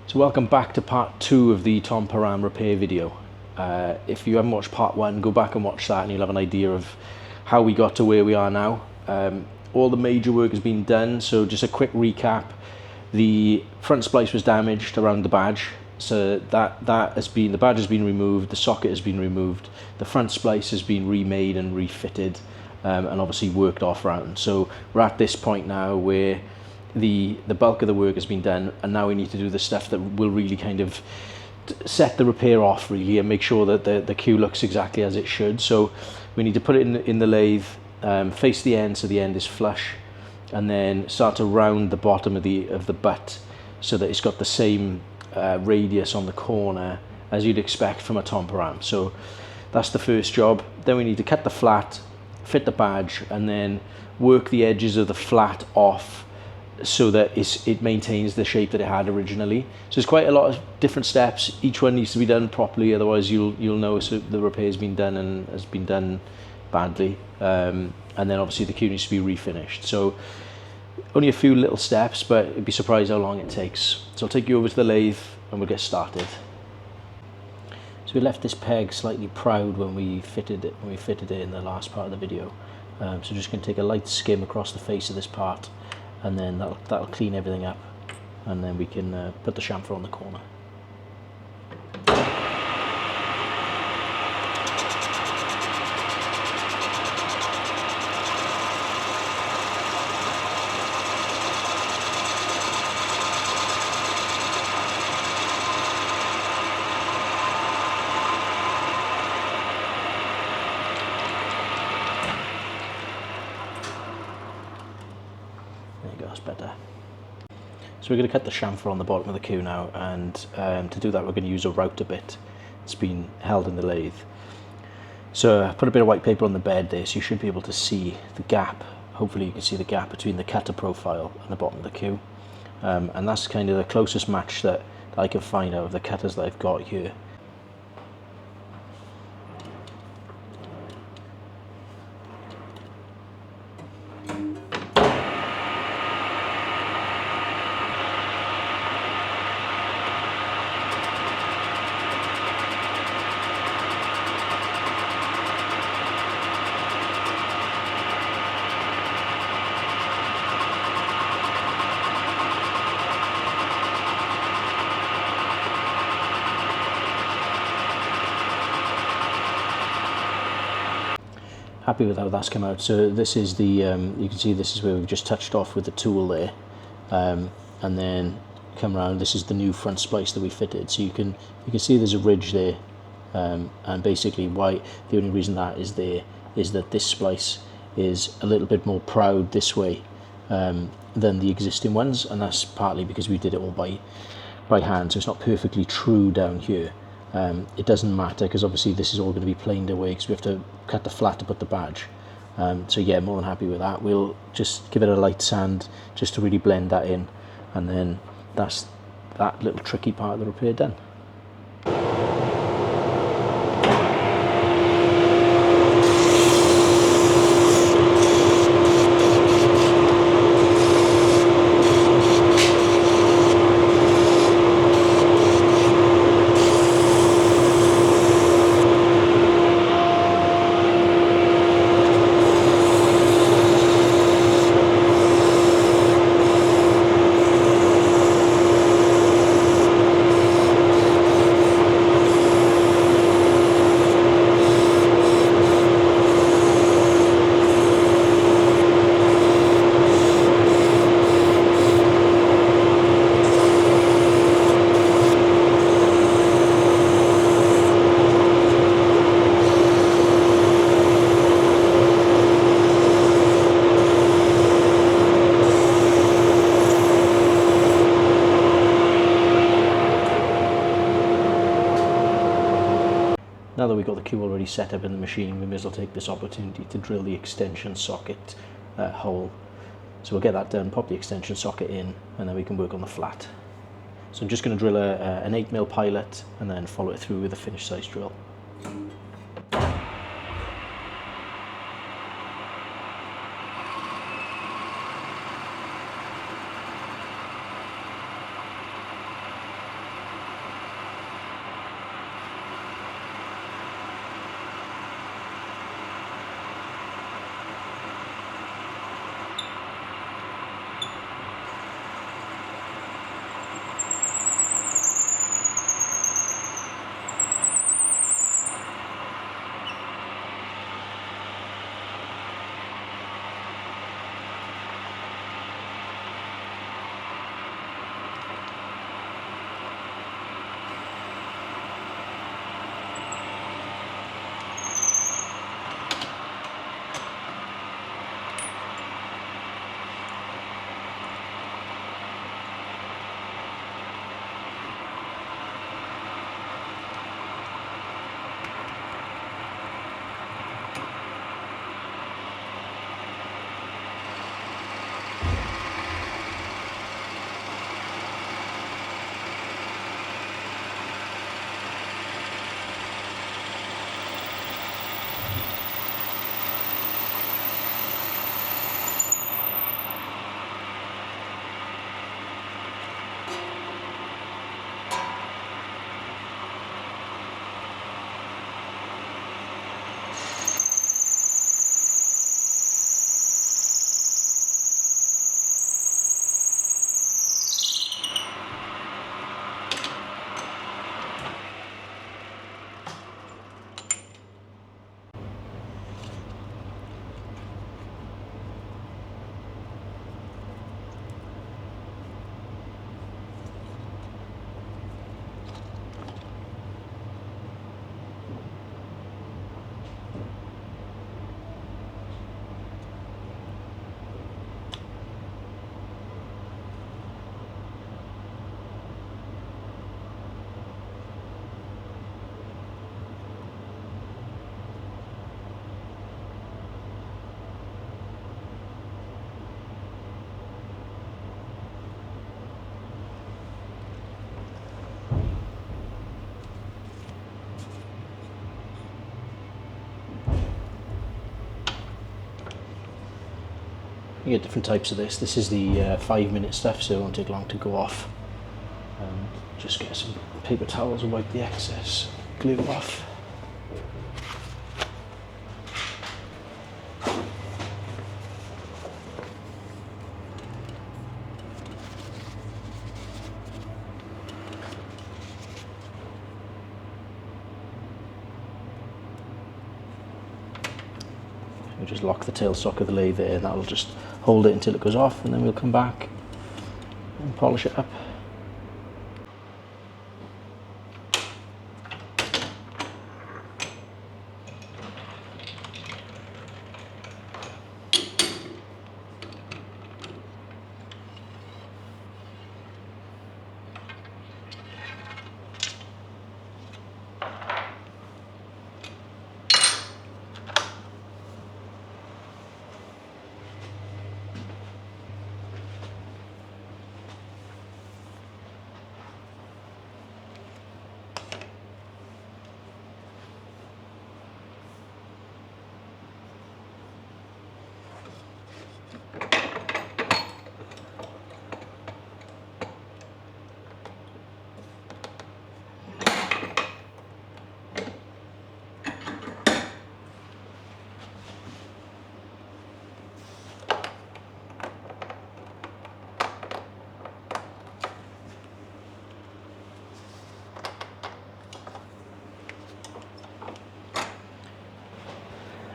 So welcome back to part 2 of the Ton Praram repair video. If you haven't watched part 1, go back and watch that and you'll have an idea of how we got to where we are now. All the major work has been done, so just a quick recap. The front splice was damaged around the badge, so the badge has been removed, the socket has been removed, the front splice has been remade and refitted, and obviously worked off round. So we're at this point now where the bulk of the work has been done, and now we need to do the stuff that will really kind of set the repair off really and make sure that the cue looks exactly as it should. So we need to put it in the lathe, face the end so the end is flush, and then start to round the bottom of the butt so that it's got the same radius on the corner as you'd expect from a Ton Praram. So that's the first job. Then we need to cut the flat, fit the badge, and then work the edges of the flat off so that it maintains the shape that it had originally. So there's quite a lot of different steps. Each one needs to be done properly, otherwise you'll know the repair's been done and has been done badly. And then obviously the cue needs to be refinished. So only a few little steps, but you'd be surprised how long it takes. So I'll take you over to the lathe and we'll get started. So we left this peg slightly proud when we fitted it in the last part of the video. So just going to take a light skim across the face of this part, and then that'll clean everything up, and then we can put the chamfer on the corner. There you go, that's better. So we're going to cut the chamfer on the bottom of the cue now, and to do that we're going to use a router bit. It's been held in the lathe. So I put a bit of white paper on the bed there, so you should be able to see the gap. Hopefully you can see the gap between the cutter profile and the bottom of the cue. And that's kind of the closest match that I can find out of the cutters that I've got here. Happy with how that's come out. So this is the you can see this is where we've just touched off with the tool there, and then come around. This is the new front splice that we fitted. So you can see there's a ridge there, and basically why the only reason that is there is that this splice is a little bit more proud this way than the existing ones, and that's partly because we did it all by hand, so it's not perfectly true down here. It doesn't matter because obviously this is all going to be planed away because we have to cut the flat to put the badge. So yeah, more than happy with that. We'll just give it a light sand just to really blend that in, and then that's that little tricky part of the repair done. Now that we've got the cue already set up in the machine, we may as well take this opportunity to drill the extension socket hole. So we'll get that done, pop the extension socket in, and then we can work on the flat. So I'm just going to drill an 8mm pilot and then follow it through with a finished size drill. You get different types of this. This is the 5-minute stuff, so it won't take long to go off. Just get some paper towels and wipe the excess glue off. We'll just lock the tailstock of the lathe there, and that'll just hold it until it goes off, and then we'll come back and polish it up.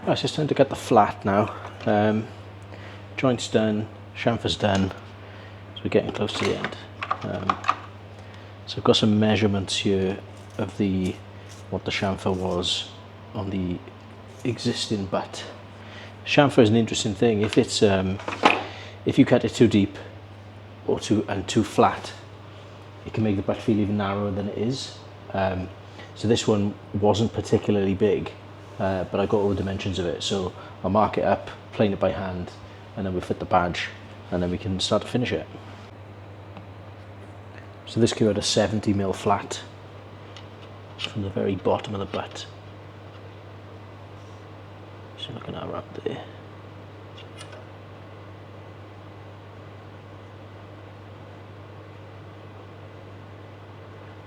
Right, so it's time to get the flat now. Joint's done, chamfer's done, so we're getting close to the end. So I've got some measurements here of what the chamfer was on the existing butt. Chamfer is an interesting thing. If it's if you cut it too deep or too flat, it can make the butt feel even narrower than it is. So this one wasn't particularly big. But I got all the dimensions of it, so I'll mark it up, plane it by hand, and then we'll fit the badge, and then we can start to finish it. So this cue had a 70mm flat from the very bottom of the butt. So looking at around there.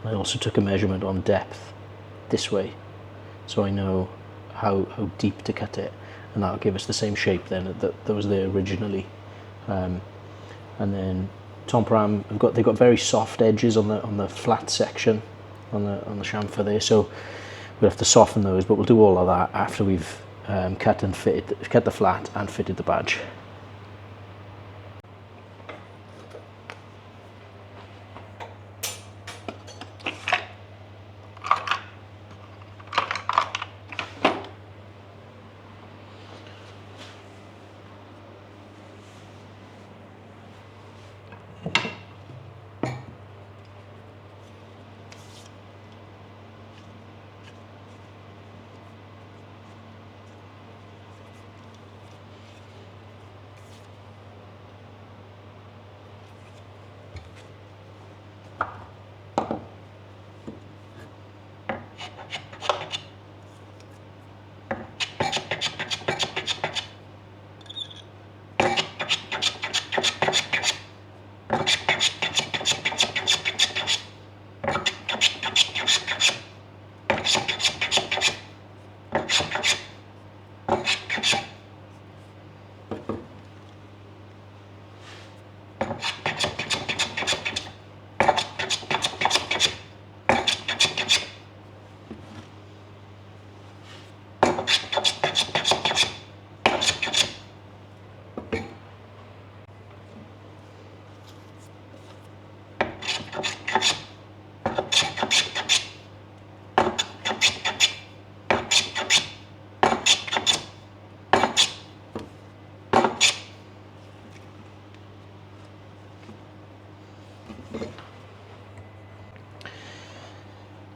I also took a measurement on depth this way, so I know how deep to cut it, and that'll give us the same shape then that was there originally. And then Ton Praram, they've got very soft edges on the flat section on the chamfer there, so we'll have to soften those, but we'll do all of that after we've cut the flat and fitted the badge.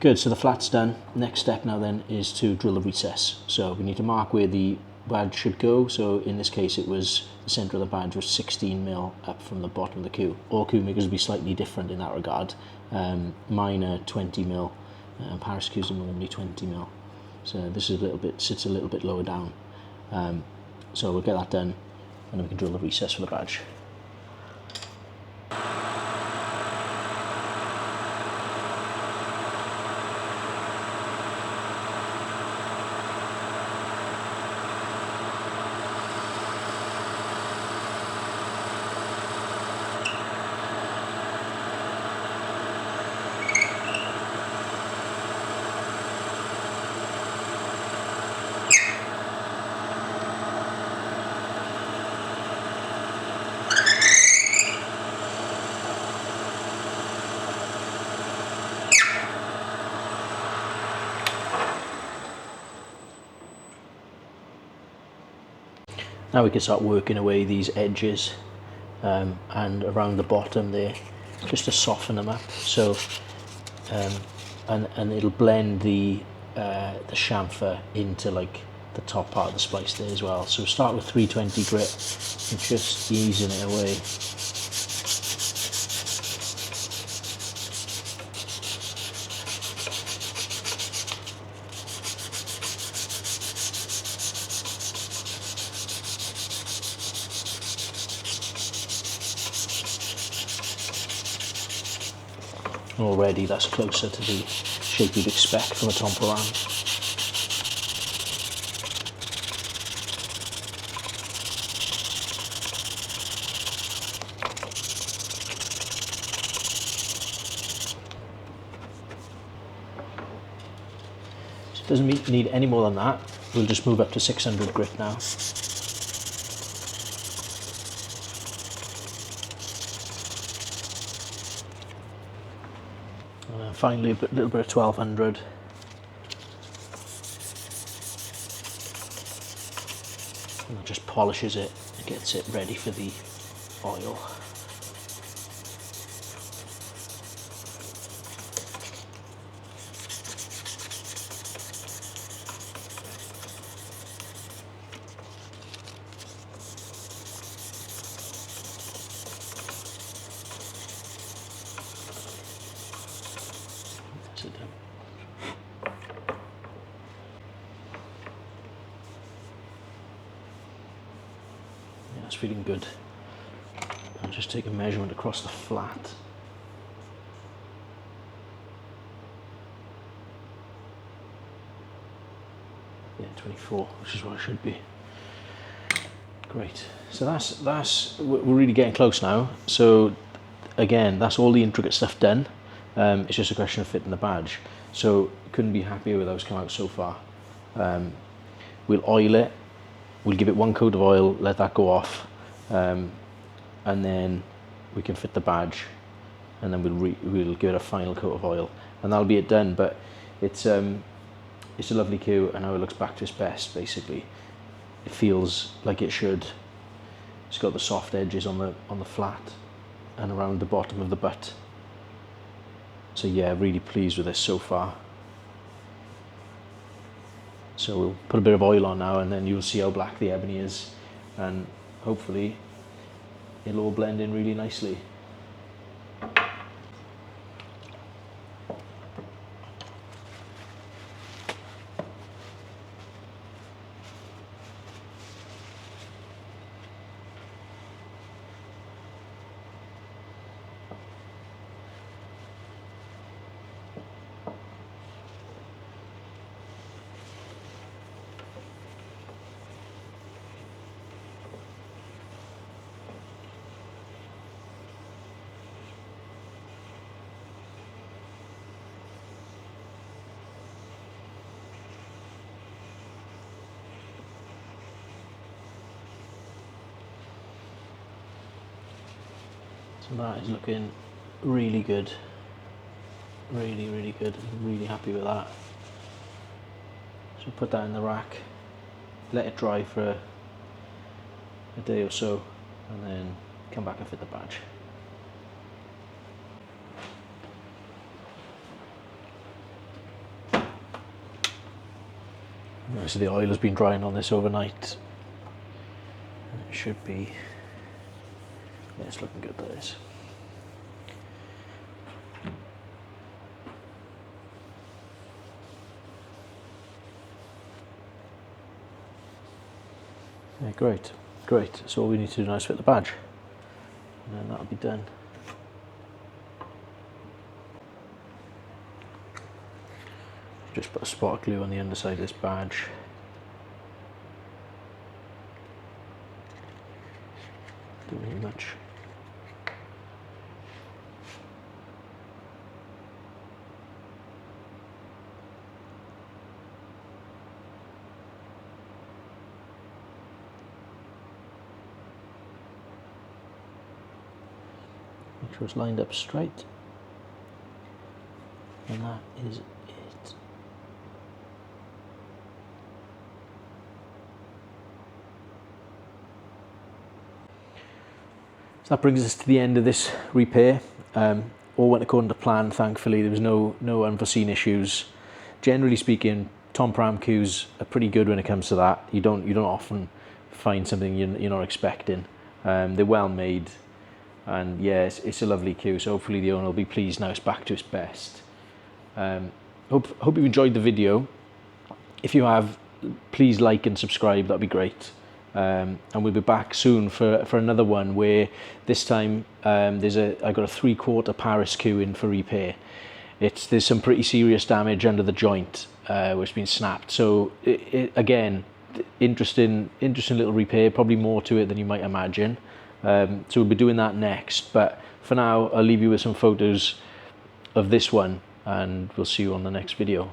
Good, so the flat's done. Next step now then is to drill the recess. So we need to mark where the badge should go. So in this case it was, the centre of the badge was 16mm up from the bottom of the cue. All cue makers will be slightly different in that regard. Mine are 20mm, Paris cues are normally 20mm. So this is sits a little bit lower down. So we'll get that done. and then we can drill the recess for the badge. Now we can start working away these edges and around the bottom there, just to soften them up. So, and it'll blend the chamfer into like the top part of the splice there as well. So start with 320 grit and just easing it away. Already that's closer to the shape you'd expect from a Ton Praram. So it doesn't need any more than that. We'll just move up to 600 grit now. And finally a little bit of 1200. And that just polishes it and gets it ready for the oil. Yeah, that's feeling good. I'll just take a measurement across the flat. Yeah, 24, which is what it should be. Great. So we're really getting close now. So again, that's all the intricate stuff done. It's just a question of fitting the badge. So couldn't be happier with how it's come out so far. We'll oil it. We'll give it one coat of oil, let that go off, and then we can fit the badge, and then we'll give it a final coat of oil, and that'll be it done. But it's a lovely cue, and now it looks back to its best. Basically, it feels like it should. It's got the soft edges on the flat and around the bottom of the butt. So yeah, really pleased with this so far. So we'll put a bit of oil on now, and then you'll see how black the ebony is, and hopefully it'll all blend in really nicely. So that is looking really good, really good. I'm really happy with that. So put that in the rack, let it dry for a day or so, and then come back and fit the badge. So the oil has been drying on this overnight. It should be, yeah, it's looking good, that is. Yeah, great. Great, so all we need to do now is fit the badge, and then that'll be done. Just put a spot of glue on the underside of this badge. Don't need much. Make sure it's lined up straight, and that is it. So that brings us to the end of this repair. All went according to plan, thankfully. There was no unforeseen issues. Generally speaking, Ton Praram Cues are pretty good when it comes to that. You don't often find something you're not expecting. They're well made. And yeah, it's a lovely cue, so hopefully the owner will be pleased now it's back to its best. Hope you've enjoyed the video. If you have, please like and subscribe, that'd be great. And we'll be back soon for another one where this time I got a 3/4 Paris cue in for repair. There's some pretty serious damage under the joint where it's been snapped. So again, interesting little repair, probably more to it than you might imagine. So we'll be doing that next, but for now I'll leave you with some photos of this one, and we'll see you on the next video.